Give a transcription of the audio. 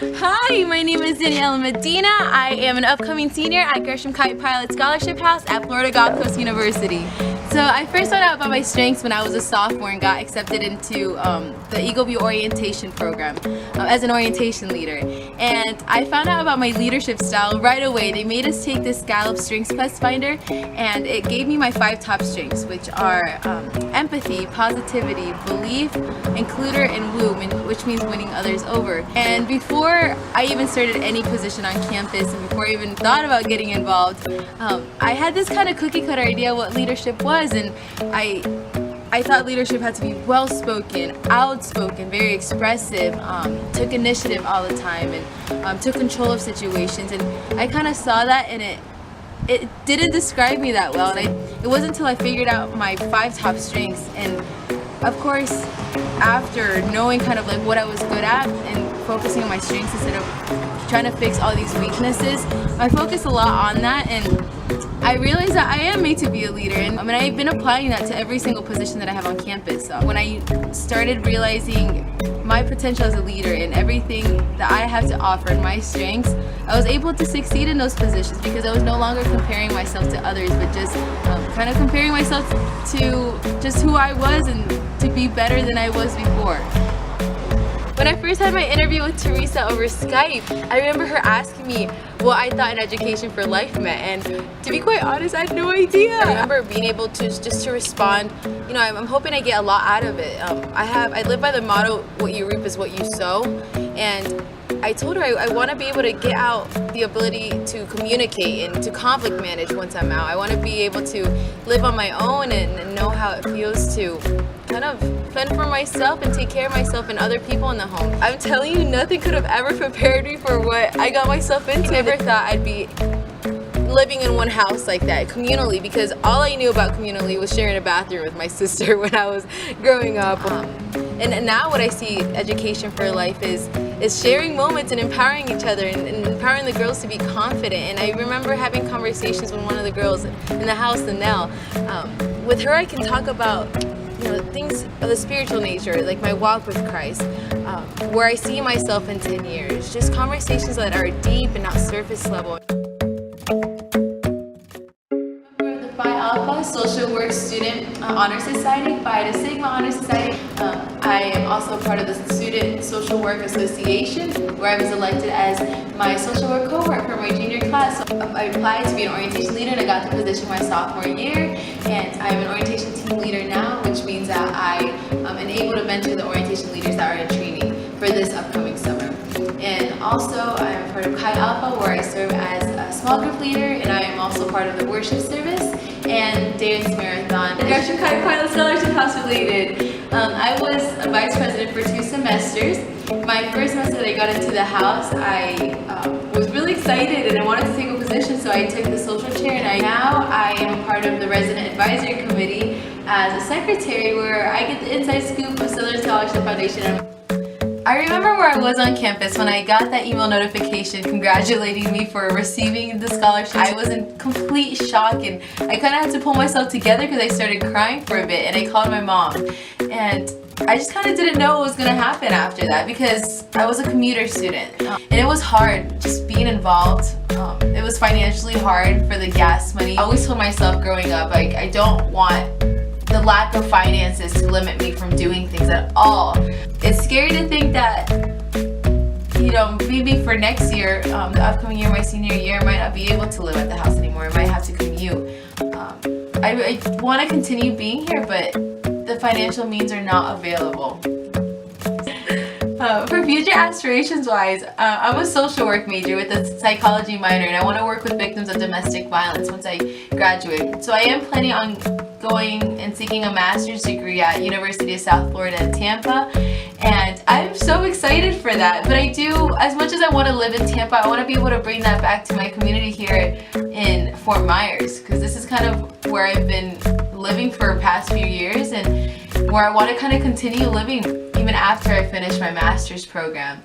Hi, my name is Daniela Medina. I am an upcoming senior at Gresham Kite Pilot Scholarship House at Florida Gulf Coast University. So I first found out about my strengths when I was a sophomore and got accepted into the Eagle View orientation program as an orientation leader. And I found out about my leadership style right away. They made us take this Gallup Strengths Quest Finder, and it gave me my 5 top strengths, which are empathy, positivity, belief, includer, and woo, which means winning others over. And before I even started any position on campus and before I even thought about getting involved, I had this kind of cookie cutter idea what leadership was, and I thought leadership had to be well-spoken, outspoken, very expressive, took initiative all the time, and took control of situations. And I kind of saw that, and it didn't describe me that well. And it wasn't until I figured out my 5 top strengths, and of course, after knowing kind of like what I was good at and focusing on my strengths instead of trying to fix all these weaknesses, I focused a lot on that, and I realized that I am made to be a leader. And I've been applying that to every single position that I have on campus. So when I started realizing my potential as a leader and everything that I have to offer and my strengths, I was able to succeed in those positions because I was no longer comparing myself to others, but just kind of comparing myself to just who I was and to be better than I was before. When I first had my interview with Teresa over Skype, I remember her asking me what I thought an education for life meant, and to be quite honest, I had no idea. I remember being able to just to respond, you know, I'm hoping I get a lot out of it. I live by the motto, what you reap is what you sow, and I told her I want to be able to get out the ability to communicate and to conflict manage once I'm out. I want to be able to live on my own and know how it feels to kind of fend for myself and take care of myself and other people in the home. I'm telling you, nothing could have ever prepared me for what I got myself into. I never thought I'd be living in one house like that, communally, because all I knew about communally was sharing a bathroom with my sister when I was growing up. And now what I see education for life is sharing moments and empowering each other and empowering the girls to be confident. And I remember having conversations with one of the girls in the house, Nell. With her, I can talk about things of the spiritual nature, like my walk with Christ, where I see myself in 10 years. Just conversations that are deep and not surface level. Phi Alpha Social Work Student Honor Society, Phi Eta Sigma Honor Society. I am also part of the Student Social Work Association, where I was elected as my social work cohort for my junior class. So I applied to be an orientation leader, and I got the position my sophomore year. And I'm an orientation team leader now, which means that I am able to mentor the orientation leaders that are in training for this upcoming summer. And also, I am part of Chi Alpha, where I serve as a small group leader, and I am also part of the worship service and dance marathon. The Gresham Kite Pilot Scholarship House related. I was a vice president for 2 semesters. My first semester that I got into the house, I was really excited and I wanted to take a position, so I took the social chair, and now I am part of the resident advisory committee as a secretary, where I get the inside scoop of Southern Scholarship Foundation. I remember where I was on campus when I got that email notification congratulating me for receiving the scholarship. I was in complete shock, and I kind of had to pull myself together because I started crying for a bit, and I called my mom. And I just kind of didn't know what was going to happen after that, because I was a commuter student, and it was hard just being involved. It was financially hard for the gas money. I always told myself growing up, like, I don't want the lack of finances to limit me from doing things at all. It's scary to think that, maybe for next year, the upcoming year, my senior year, I might not be able to live at the house anymore. I might have to commute. I want to continue being here, but the financial means are not available. For future aspirations wise, I'm a social work major with a psychology minor, and I want to work with victims of domestic violence once I graduate. So I am planning on going and seeking a master's degree at University of South Florida in Tampa, and I'm so excited for that. But I do, as much as I want to live in Tampa, I want to be able to bring that back to my community here in Fort Myers, because this is kind of where I've been living for the past few years, and where I want to kind of continue living even after I finish my master's program.